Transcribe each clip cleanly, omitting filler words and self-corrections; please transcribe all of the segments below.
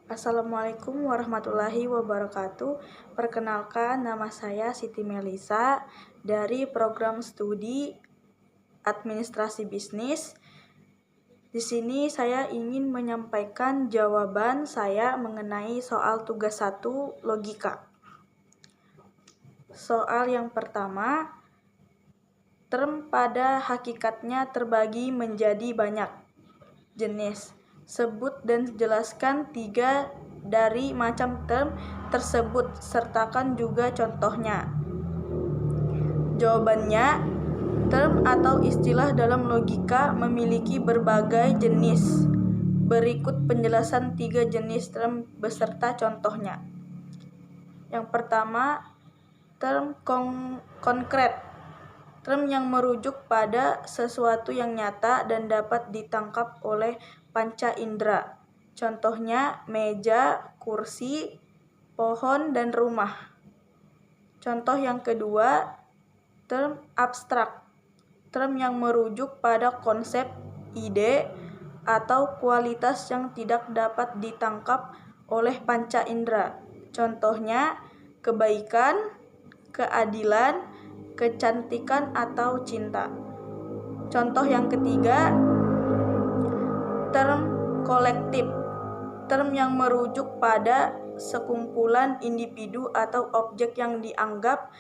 Assalamualaikum warahmatullahi wabarakatuh. Perkenalkan, nama saya Siti Melisa dari program studi Administrasi Bisnis. Di sini saya ingin menyampaikan jawaban saya mengenai soal tugas 1 logika. Soal yang pertama, term pada hakikatnya terbagi menjadi banyak jenis. Sebut dan jelaskan 3 dari macam term tersebut, sertakan juga contohnya. Jawabannya, term atau istilah dalam logika memiliki berbagai jenis. Berikut penjelasan 3 jenis term beserta contohnya. Yang pertama, term konkret. Term yang merujuk pada sesuatu yang nyata dan dapat ditangkap oleh panca indera. Contohnya meja, kursi, pohon, dan rumah. Contoh yang kedua, term abstrak. Term yang merujuk pada konsep, ide, atau kualitas yang tidak dapat ditangkap oleh panca indera. Contohnya kebaikan, keadilan, kecantikan, atau cinta. Contoh yang ketiga, term kolektif. Term yang merujuk pada sekumpulan individu atau objek yang dianggap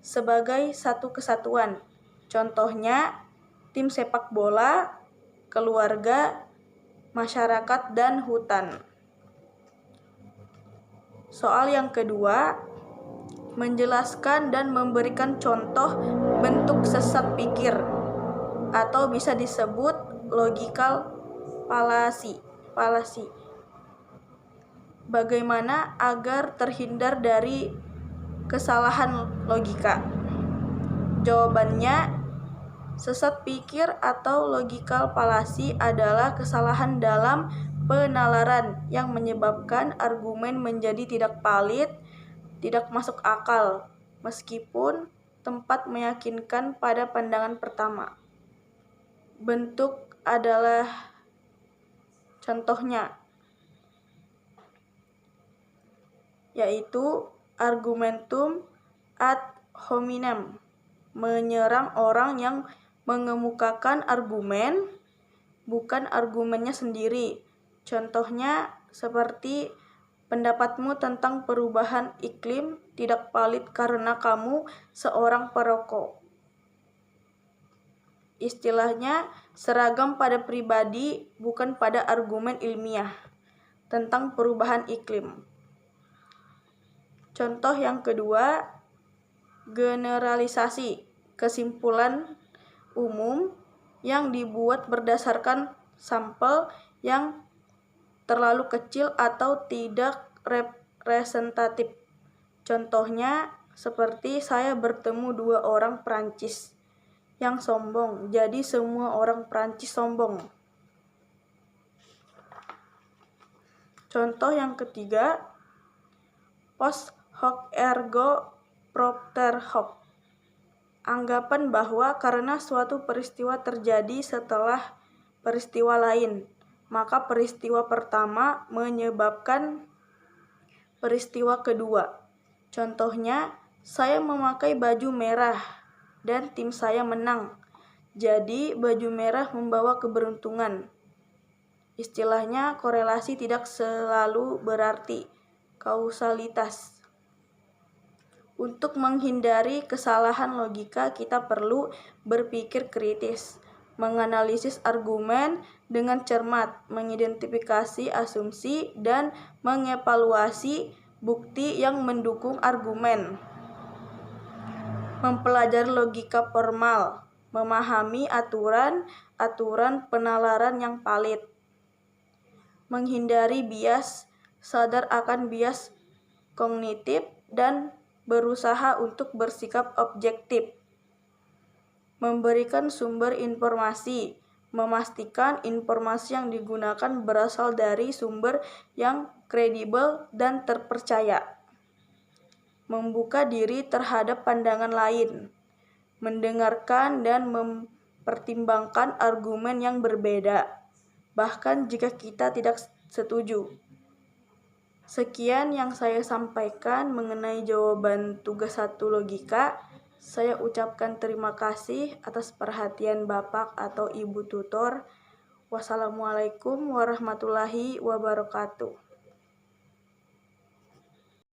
sebagai satu kesatuan. Contohnya tim sepak bola, keluarga, masyarakat, dan hutan. Soal yang kedua, menjelaskan dan memberikan contoh bentuk sesat pikir atau bisa disebut logical fallacy. Bagaimana agar terhindar dari kesalahan logika? Jawabannya, sesat pikir atau logical fallacy adalah kesalahan dalam penalaran yang menyebabkan argumen menjadi tidak valid, tidak masuk akal, meskipun tempat meyakinkan pada pandangan pertama. Bentuk adalah contohnya, yaitu argumentum ad hominem, menyerang orang yang mengemukakan argumen, bukan argumennya sendiri. Contohnya seperti pendapatmu tentang perubahan iklim tidak valid karena kamu seorang perokok. Istilahnya seragam pada pribadi, bukan pada argumen ilmiah tentang perubahan iklim. Contoh yang kedua, generalisasi, kesimpulan umum yang dibuat berdasarkan sampel yang terlalu kecil atau tidak representatif. Contohnya seperti saya bertemu 2 orang Prancis yang sombong, jadi semua orang Prancis sombong. Contoh yang ketiga, post hoc ergo propter hoc. Anggapan bahwa karena suatu peristiwa terjadi setelah peristiwa lain, maka peristiwa pertama menyebabkan peristiwa kedua. Contohnya, saya memakai baju merah dan tim saya menang. Jadi baju merah membawa keberuntungan. Istilahnya korelasi tidak selalu berarti kausalitas. Untuk menghindari kesalahan logika, kita perlu berpikir kritis, menganalisis argumen dengan cermat, mengidentifikasi asumsi, dan mengevaluasi bukti yang mendukung argumen. Mempelajari logika formal, memahami aturan penalaran yang valid. Menghindari bias, sadar akan bias kognitif, dan berusaha untuk bersikap objektif. Memberikan sumber informasi, memastikan informasi yang digunakan berasal dari sumber yang kredibel dan terpercaya. Membuka diri terhadap pandangan lain, mendengarkan dan mempertimbangkan argumen yang berbeda, bahkan jika kita tidak setuju. Sekian yang saya sampaikan mengenai jawaban tugas 1 logika. Saya ucapkan terima kasih atas perhatian Bapak atau Ibu tutor. Wassalamualaikum warahmatullahi wabarakatuh.